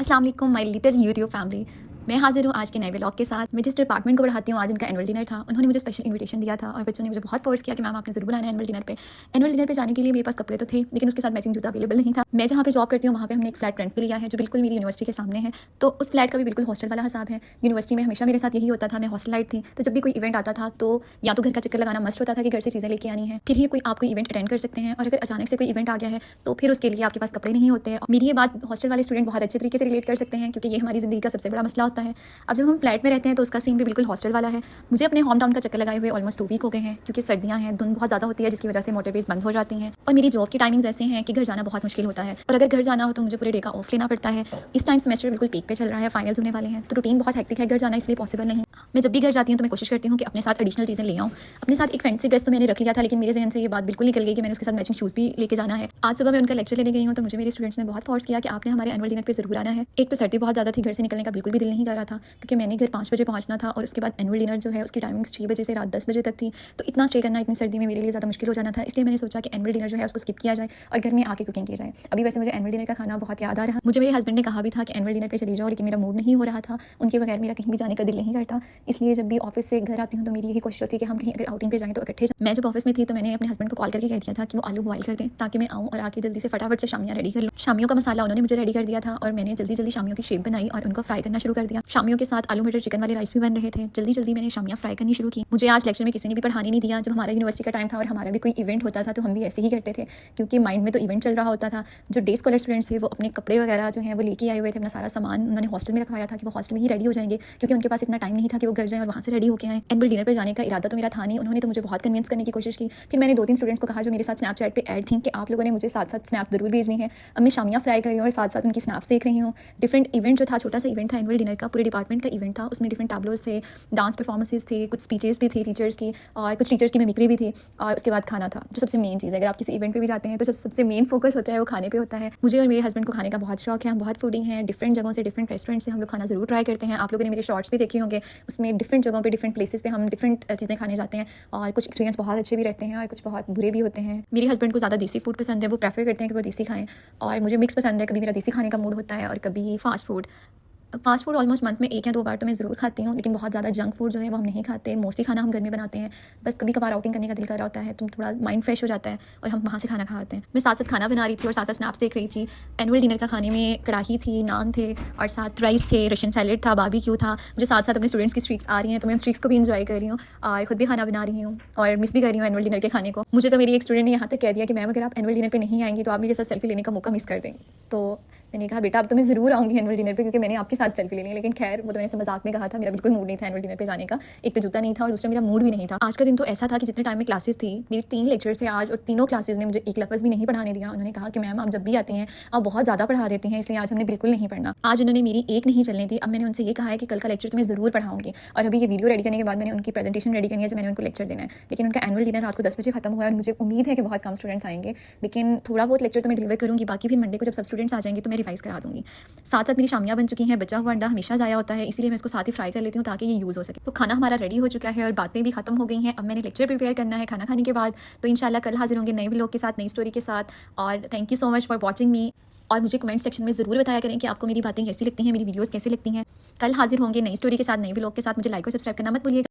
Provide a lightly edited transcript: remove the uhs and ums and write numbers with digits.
अस्सलाम वालेकुम my little YouTube family. मैं हाजिर हूँ आज के नए व्लॉग के साथ। मैं जिस डिपार्टमेंट को पढ़ाती हूँ आज उनका एनुअल डिनर था। उन्होंने मुझे स्पेशल इनविटेशन दिया था और बच्चों ने मुझे बहुत फोर्स किया कि मैम आपने ज़रूर आना है एनुअल डिनर पे। एनुअल डिनर पे जाने के लिए मेरे पास कपड़े तो थे लेकिन उसके साथ मैचिंग जूता अवेलेबल नहीं था। मैं जहाँ पे जॉब करती हूँ वहाँ पे हमने एक फ्लैट रेंट पे लिया है जो बिल्कुल मेरी यूनिवर्सिटी के सामने है। तो उस फ्लैट का भी बिल्कुल हॉस्टल वाला हिसाब है। यूनिवर्सिटी में हमेशा मेरे साथ यही होता था, मैं हॉस्टल लाइट थी। तो जब भी कोई इवेंट आता था तो या तो घर का चक्कर लगाना मस्ट होता था कि घर से चीज़ें लेके आनी है, फिर ही कोई आप कोई इवेंट अटेंड कर सकते हैं। और अगर अचानक से कोई इवेंट आ गया है तो फिर उसके लिए आपके पास कपड़े नहीं होते हैं। मेरी ये बात हॉस्टल वाले स्टूडेंट बहुत अच्छे तरीके से रिलेट कर सकते हैं क्योंकि ये हमारी ज़िंदगी का सबसे बड़ा मसला होता है। अब जब हम फ्लैट में रहते हैं तो उसका सीन भी बिल्कुल हॉस्टल वाला है। मुझे अपने होम टाउन का चक्कर लगाए हुए ऑलमोस्ट 2 वीक हो गए हैं क्योंकि सर्दियां हैं, धुंध बहुत ज़्यादा होती है जिसकी वजह से मोटरवेज बंद हो जाती हैं। और मेरी जॉब की टाइमिंग्स ऐसे हैं कि घर जाना बहुत मुश्किल होता है और अगर घर जाना हो तो मुझे पूरे डे का ऑफ लेना पड़ता है। इस टाइम सेमेस्टर बिल्कुल पीक पे चल रहा है, फाइनल्स होने वाले हैं तो रूटीन बहुत हेक्टिक है, घर जाना इसलिए पॉसिबल नहीं। मैं जब भी घर जाती हूँ तो मैं कोशिश करती हूँ कि अपने साथ एडिशनल चीज़ें ले आऊँ। अपने साथ एक फैंसी ड्रेस तो मैंने रख लिया था लेकिन मेरे जहन से ये बात बिल्कुल निकल गई कि मैंने उसके साथ मैचिंग शूज़ भी लेके जाना है। आज सुबह मैं उनका लेक्चर लेने गई हूँ तो मुझे मेरे स्टूडेंट्स ने बहुत फोर्स किया कि आपने हमारे एनुअल डिनर पे ज़रूर आना है। एक तो सर्दी बहुत ज़्यादा थी, घर से निकलने का बिल्कुल भी दिल नहीं कर रहा था क्योंकि मैंने घर 5 बजे पहुँचना था और उसके बाद एनुअल डिनर जो है उसकी टाइमिंग्स 6 बजे से रात 10 बजे तक थी। तो इतना स्टे करना इतनी सर्दी में मेरे लिए ज़्यादा मुश्किल हो जाना था, इसलिए मैंने सोचा कि एनुअल डिनर जो है उसको स्किप किया जाए और घर में आके कुकिंग की जाए। अभी वैसे मुझे एनुअल डिनर का खाना बहुत याद आ रहा। मुझे मेरे हस्बैंड ने कहा भी था कि एनुअल डिनर पे चली जाओ लेकिन मेरा मूड नहीं हो रहा था, उनके बगैर मेरा कहीं भी जाने का दिल नहीं करता। इसलिए जब भी ऑफिस से घर आती हूँ तो मेरी यही कोशिश होती है कि हम कहीं अगर आउटिंग पे जाएँ तो इकट्ठे जाएँ। मैं जब ऑफिस में थी तो मैंने अपने हस्बैंड को कॉल करके कह दिया था कि वो आलू बॉयल कर दें ताकि मैं आऊँ और आके जल्दी से फटाफट से शामियाँ रेडी कर लूँ। शामियों का मसाला उन्होंने मुझे रेडी कर दिया था और मैंने जल्दी जल्दी शामियों की शेप बनाई और उनको फ्राई करना शुरू कर दिया। शामियों के साथ आलू मटर चिकन वाले राइस भी बन रहे थे। जल्दी जल्दी मैंने शामियाँ फ्राई करनी शुरू की। मुझे आज लेक्चर में किसी ने भी पढ़ाने नहीं दिया। जब हमारा यूनिवर्सिटी का टाइम था और हमारा भी कोई इवेंट होता था तो हम भी ऐसे ही करते थे क्योंकि माइंड में तो इवेंट चल रहा होता था। जो डे स्कॉलर स्टूडेंट्स थे वो अपने कपड़े वगैरह जो हैं वो लेके आए हुए थे, अपना सारा सामान उन्होंने हॉस्टल में रखवाया था कि वो हॉस्टल में ही रेडी हो जाएंगे क्योंकि उनके पास इतना टाइम नहीं था कि वो घर जाएं और वहाँ से रेडी होकर आए। एनुअल डिनर पर जाने का इरादा तो मेरा था नहीं, उन्होंने तो मुझे बहुत कन्विंस करने की कोशिश की। फिर मैंने 2-3 स्टूडेंट्स को कहा जो मेरे साथ स्नैपचैट पे ऐड थी कि आप लोगों ने मुझे साथ साथ स्नैप जरूर भेजनी है। अब मैं शामियाँ फ्राई कर रही हूँ और साथ साथ उनकी स्नैप्स देख रही हूँ। डिफरेंट इवेंट जो था, छोटा सा इवेंट था एनुअल डिनर का, पूरे डिपार्टमेंट का इवेंट था। उसमें डिफरेंट टैबलोज थे, डांस परफॉर्मेंसेज थे, कुछ स्पीचेस भी थी टीचर्स की और कुछ टीचर्स की मिमिक्री भी थी और उसके बाद खाना था जो सबसे मेन चीज़ है। अगर आप किसी इवेंट पे भी जाते हैं तो सबसे मेन फोकस होता है वो खाने पे होता है। मुझे और मेरे हस्बैंड को खाने का बहुत शौक है, हम बहुत फूडिंग हैं। डिफरेंट जगहों से, डिफरेंट रेस्टोरेंट से हम लोग खाना ज़रूर ट्राई करते हैं। आप लोगों ने मेरे शॉर्ट्स भी देखे होंगे, उसमें डिफरेंट जगहों पे, डिफरेंट प्लेसेस पे हम डिफरेंट चीज़ें खाने जाते हैं और कुछ एक्सपीरियंस बहुत अच्छे भी रहते हैं और कुछ बहुत बुरे भी होते हैं। मेरे हस्बैंड को ज़्यादा देसी फूड पसंद है, वो प्रेफर करते हैं कि वो देसी खाएं और मुझे मिक्स पसंद है। कभी मेरा देसी खाने का मूड होता है और कभी fast food. Fast food almost month में 1 या 2 बार तो मैं ज़रूर खाती हूँ लेकिन बहुत ज़्यादा जंक फूड जो है वो हम नहीं खाते। मोस्टली खाना हम घर में बनाते हैं, बस कभी कभार आउटिंग करने का दिल कर रहा होता है तो थोड़ा माइंड फ्रेश हो जाता है और हम वहाँ से खाना खाते हैं। मैं साथ साथ खाना बना रही थी और साथ साथ स्नैप्स देख रही थी। एनुअल डिनर का खाने में कढ़ाई थी, नान थे और साथ राइस थे, रशियन सैलेड था, बारबेक्यू था। मुझे साथ साथ अपने स्टूडेंट्स की स्ट्रीक्स आ रही हैं तो मैं उन स्ट्रीक्स को भी इंजॉय कर रही हूँ और खुद भी खाना बना रही हूँ और मिस भी कर रही हूँ एनुअल डिनर के खाने को। मुझे तो मेरी एक स्टूडेंट ने यहाँ तक कह दिया कि मैम अगर आप एनुअल डिनर पर नहीं आएंगी तो आप मेरे साथ सेल्फी लेने का मौका मिस कर देंगे। तो मैंने कहा बेटा अब तो मैं ज़रूर आऊँगी एनुअल डिनर पे क्योंकि मैंने आपके साथ सेल्फी लेनी है। लेकिन खैर वो तो मैंने मजाक में कहा था, मेरा बिल्कुल मूड नहीं था एनुअल डिनर पे जाने का। एक तो जूता नहीं था और दूसरा मेरा मूड भी नहीं था। आज का दिन तो ऐसा था कि जितने टाइम में क्लासेस थी, मेरी 3 लेक्चर्स थे आज और तीनों क्लासेस ने मुझे एक लफ्ज़ भी नहीं पढ़ाने दिया। उन्होंने कहा कि मैम आप जब भी आती हैं आप बहुत ज़्यादा पढ़ा देती हैं, इसलिए आज हमने बिल्कुल नहीं पढ़ना। आज उन्होंने मेरी एक नहीं चलनी थी। अब मैंने उनसे ये कहा है कि कल का लेक्चर तो मैं ज़रूर पढ़ाऊंगी और अभी ये वीडियो रेडी करने के बाद मैंने उनकी प्रेजेंटेशन रेडी करनी है जो मैंने उनको लेक्चर देना है। लेकिन उनका एनुअल डिनर रात को 10 बजे खत्म हुआ है और मुझे उम्मीद है कि बहुत कम स्टूडेंट्स आएंगे, लेकिन थोड़ा बहुत लेक्चर तो मैं डिलीवर करूँगी। बाकी फिर मंडे को जब सब स्टूडेंट्स आ जाएंगे तो मैं रिवाइज करा दूँगी। साथ साथ मेरी शामियाँ बन चुकी हैं। बचा हुआ अंडा हमेशा ज़ाया होता है, इसीलिए मैं इसको साथ ही फ्राई कर लेती हूँ ताकि ये यूज़ हो सके। तो खाना हमारा रेडी हो चुका है और बातें भी खत्म हो गई हैं। अब मैंने लेक्चर प्रिपेयर करना है खाना खाने के बाद। तो इंशाल्लाह कल हाजिर होंगे नए व्लॉग के साथ, नई स्टोरी के साथ। और thank you so much for watching मी। और मुझे कमेंट सेक्शन में ज़रूर बताया करें कि आपको मेरी बातें कैसी लगती हैं, मेरी वीडियोज़ कैसी लगती हैं। कल हाजिर होंगे नई स्टोरी के साथ, नई व्लॉग के साथ। मुझे लाइक और सब्सक्राइब करना मत भूलिएगा।